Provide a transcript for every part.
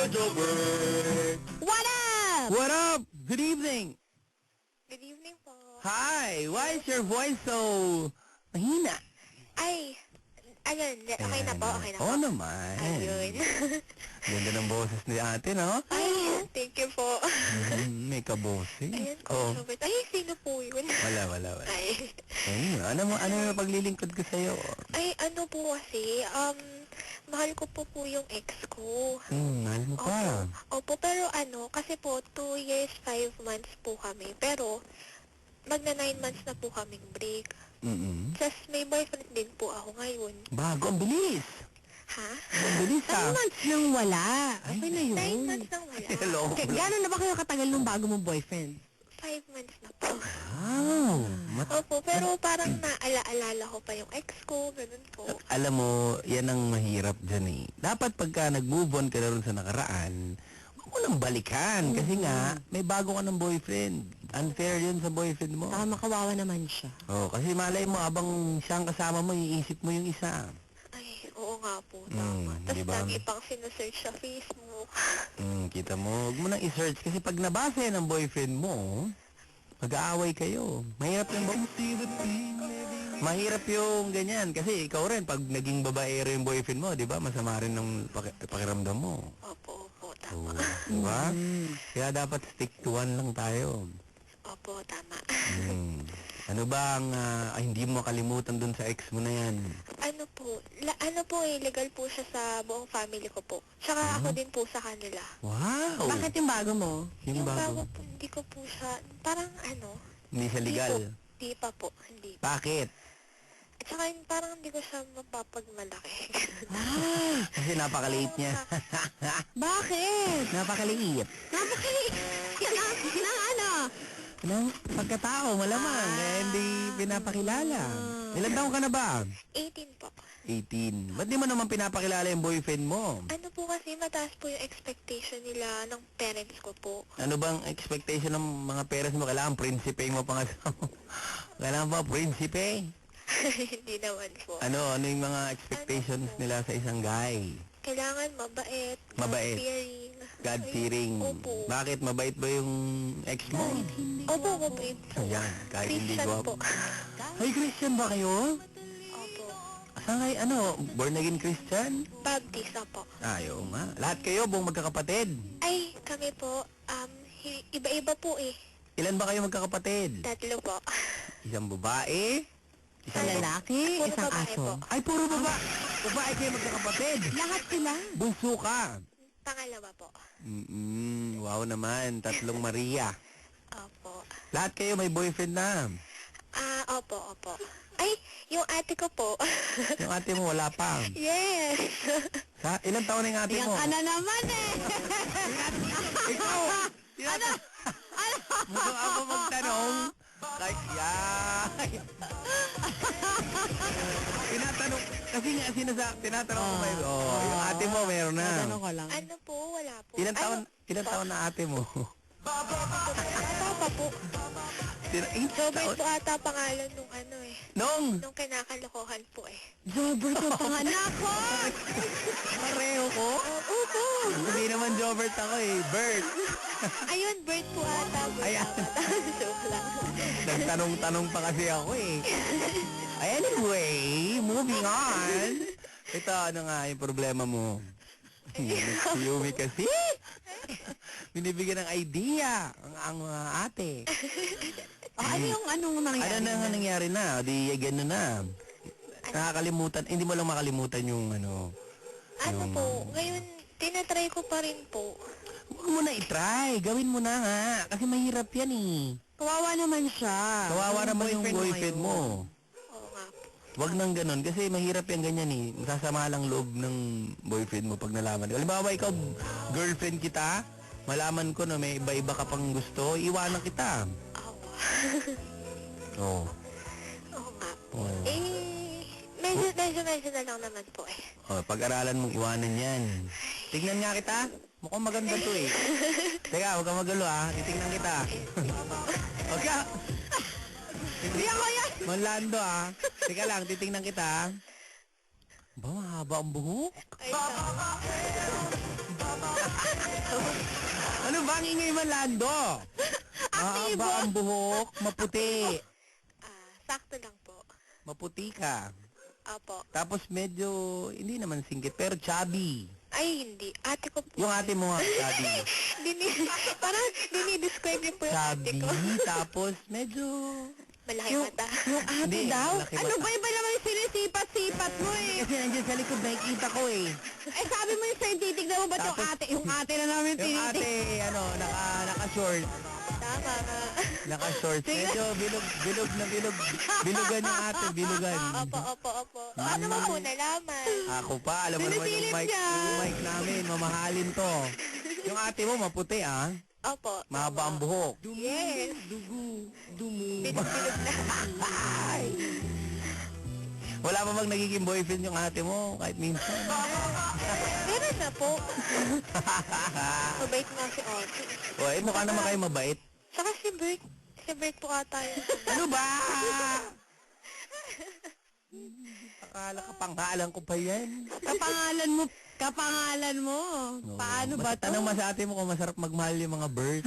What up? What up? Good evening. Good evening po. Hi. Why is your voice so mahina? Ay, ayun. Okay na po, okay na po. Oo naman. Ayun. Ganda ng boses ni ate, no? Ay, thank you po. May kaboses. Ayun, Oh. Robert. Ay, sino po yun? Wala. Ay. Ano yung paglilingkod ko sa'yo? Ay, ano po kasi, mahal ko po yung ex ko. Mahal mo pa. Opo, pero kasi po, 2 years, 5 months po kami. Pero, magna 9 months na po kaming break. Tapos, may boyfriend din po ako ngayon. Bago, ang bilis. Ha? Ang bilis, 9 months nang wala. Okay na yun. 9 months nang wala. Hello. Gano'n na ba kayo katagal nung bago mong boyfriend? 5 months na po. Wow. Opo, pero parang naala-alala ko pa yung ex ko, ganun po. Alam mo, yan ang mahirap dyan eh. Dapat pagka nag-move on ka na rin sa nakaraan, huwag mo nang balikan. Kasi nga, may bago ka ng boyfriend. Unfair yun sa boyfriend mo. Saka makawawa naman siya. Kasi malay mo, abang siyang kasama mo, iisip mo yung isa. Ay, oo nga po, tama. Tapos diba? lagi pang sinesearch sa Facebook. Kita mo, huwag mo nang i-search. Kasi pag nabasa yan ng boyfriend mo, mag-aaway kayo. Mahirap yung mahirap yung ganyan. Kasi ikaw rin, pag naging babaero yung boyfriend mo, di ba? Masama rin ng pakiramdam mo. Opo, tama. Di ba? Kaya dapat stick to one lang tayo. Opo, tama. Ano ba ang hindi mo makalimutan dun sa ex mo na yan? Ano po legal po siya sa buong family ko po. Tsaka ako din po sa kanila. Wow! Bakit yung bago mo? Yung bago? po, hindi ko po siya, parang Hindi siya legal? Hindi pa po, hindi. Bakit? At saka parang hindi ko siya mapapagmalaki. Kasi napakaliit niya. Bakit? Napakaliit. Napakaliit. Ng pagkatao, malamang. Hindi pinapakilala. Ilan taon ka na ba? 18 po. 18. Ba't di mo naman pinapakilala yung boyfriend mo? Ano po kasi mataas po yung expectation nila ng parents ko po. Ano bang expectation ng mga parents mo? Kailangan prinsipe mo pangasawa mo? Kailangan ba prinsipe? Hindi naman po. Ano yung mga expectations nila sa isang guy? Kailangan mabait. Mabait. God-fearing. God-fearing. Opo. Bakit? Mabait ba yung ex mo? Opo, mabait po. Ayan, kahit hindi Christian gwapo. po. Ay, Christian ba kayo? Opo. Saan kayo, born again Christian? Baptist po. Ayaw nga. Lahat kayo, buong magkakapatid. Ay, kami po, iba-iba po eh. Ilan ba kayo magkakapatid? 3 po. Isang babae? Isang lalaki, Puro isang babae aso. po. Ay, puro babae kayo magkakapatid. Lahat sila. Bunso ka. Pangalawa po. Wow naman. 3 Maria. Opo. Lahat kayo may boyfriend na. Opo. Ay, yung ate ko po. Yung ate mo wala pa. Yes. Ilang taon na yung ate Yan mo? ka na naman eh. Ikaw! Mukhang ako magtanong. Tinatanong, kasi nga tinatanong ko kayo. Yung ate mo meron na. Tanong ko lang. Ano po, wala po. Ilang taon na ate mo? Ata pa po. Robert po ata pangalan nung Nung nung kinakalokohan po eh. Jobert yung panganak ko. pareho ko? Opo. Hindi naman Jobert ako eh. Bert. Ayun, Bert po ata. Ayan. Joke lang. Nagtanong-tanong pa kasi ako eh. Anyway, moving on. Ito, ano nga yung problema mo? Si Yumi kasi. Binibigyan ng idea ang ate. Anong nangyari? Ano na nangyari na? Di gano'n na. Nakakalimutan. Hindi mo lang makalimutan yung Po, ngayon, tinatry ko pa rin po. Huwag mo na itry. Gawin mo na nga. Kasi mahirap yan eh. Kawawa naman siya. Kawawa naman yung boyfriend mo. Oo nga po. Huwag nang ganun. Kasi mahirap yan ganyan eh. Masasama lang loob ng boyfriend mo pag nalaman. Halimbawa ikaw, girlfriend kita, malaman ko na may iba-iba ka pang gusto, iwanan kita. Oo. Oo nga po. Medyo na lang naman po eh. Pag-aralan mong iwanan yan. Tingnan nga kita. Mukhang maganda to eh. Teka, huwag kang magulo ah. Titingnan kita. Huwag ka. Hindi ako yan. Manlando ah. Teka lang, titingnan kita. Ba, mahaba ang buhok? Ay, ang ingay man, Lando. Mahaba ang buhok, maputi. Sakto lang po. Maputi ka. Opo. Tapos medyo, hindi naman singgit, pero chubby. Ay, hindi. Ate ko po. Yung ate mo nga, chubby. Parang dinidescribe niyo po yung ate Chubby, ko. tapos medyo... Malaki mata. Yung ate Hindi, daw? malaki Ano mata. ba iba naman yung sinisipat-sipat mo eh? Kasi nandiyan sa likod, nakikita ko eh. Eh sabi mo yung sa'yo, titignan mo ba't yung Tapos- ate? Yung ate na namin Yung tinitig. ate, naka-short. Tama nga. Naka-short. Medyo bilugan yung ate, bilugan. Opo. Ano mo po nalaman? Ako pa, alam mo naman yung Sinisilip niya. mic namin, mamahalin to. Yung ate mo, maputi ah. Opo. Mahaba ang buhok. Yes. Dumu. Bilog na. Wala pa bang nagiging boyfriend yung ate mo kahit minsan? Meron na po. Mabait nga si ate. O, eh, mukha naman kayo mabait. Saka si Bert po ata yun. Ano ba? Akala ka panghalan ko pa yan. Kapangalan mo. No. Paano ba Basta to? tanong mo sa ate mo kung masarap magmahal yung mga bird.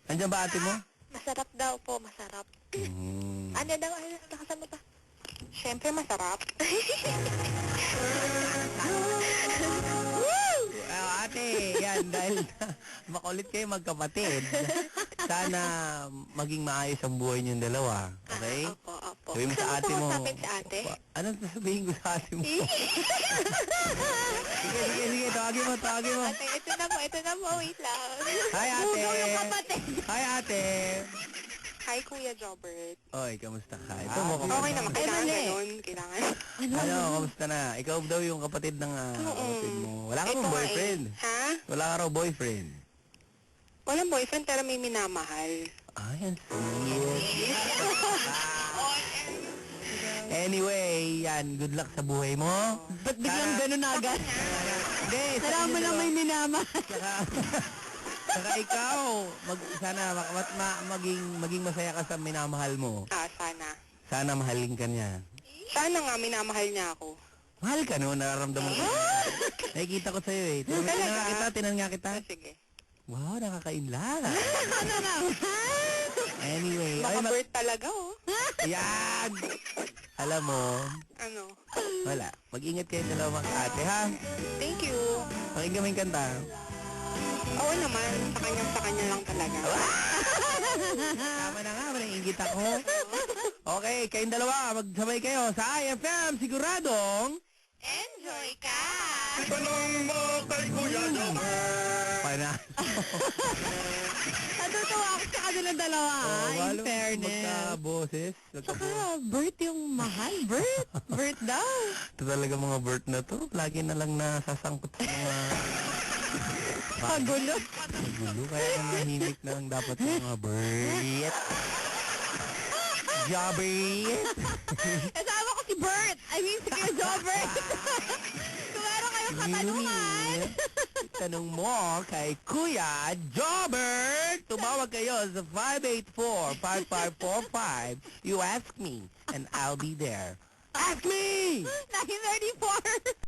Andiyan ba ate mo? Masarap daw po, masarap. Hmm. Ano daw, nakasama pa? Siyempre masarap. Ate, yan, dahil makulit kayo magkapatid, sana maging maayos ang buhay niyong dalawa. Okay? Opo. Sabihin mo sa ate mo. Gusto mo sa ate? Anong sasabihin ko sa ate mo? Sige, tawagin mo. Ate, ito na po, wait lang. Hi, ate. Bugaw yung kapatid. Hi, ate. Hi, Kuya Jobert. Oy, kamusta ka? Ito mo, Okay naman, kailangan mali. ganun. Kailangan. Ano, kamusta na? Ikaw daw yung kapatid ng kapatid mo. Wala ka bang boyfriend? Ha? Wala ka raw boyfriend. Walang boyfriend pero may minamahal. Ay, ang sweet. Anyway, yan. Good luck sa buhay mo. Ba't biglang ganun agad? Hindi, Alam mo lang may minama. Saka ikaw, sana maging masaya ka sa minamahal mo. Sana. Sana mahalin ka niya. Sana nga minamahal niya ako. Mahal ka no, nararamdaman ko. Nakikita ko sa'yo eh. Tinan nga kita. Sige. Wow, nakakainlala. Ano naman? Anyway, Baka talaga, oh. yan! Alam mo, Ano? wala. Mag-ingat kayo dalawa mag-ate, ha? Thank you. Pakinggan mo yung kanta. Oo naman, sa kanya lang talaga. Tama na nga, maningingit ako. Okay, kayong dalawa, magsabay kayo sa IFM, siguradong... Enjoy ka! Tanong mo kay Kuya Jobber! Panalo. Natutuwa ako sa kanilang dalawa, in fairness. Magka-boses. Saka, Bert yung mahal. Bert daw. Ito talaga mga Bert na to. Lagi na lang nasasangkot sa mga... Pagulo. Gulo, kaya nanahimik na lang dapat sa mga Bert. Jobber! Kasama ko si Bert. I mean, si Kuya Jobert. Kung meron kayong katanungan. Tanong mo kay Kuya Jobber. Tumawag kayo sa 584-5545. You ask me and I'll be there. Ask me! 9:34.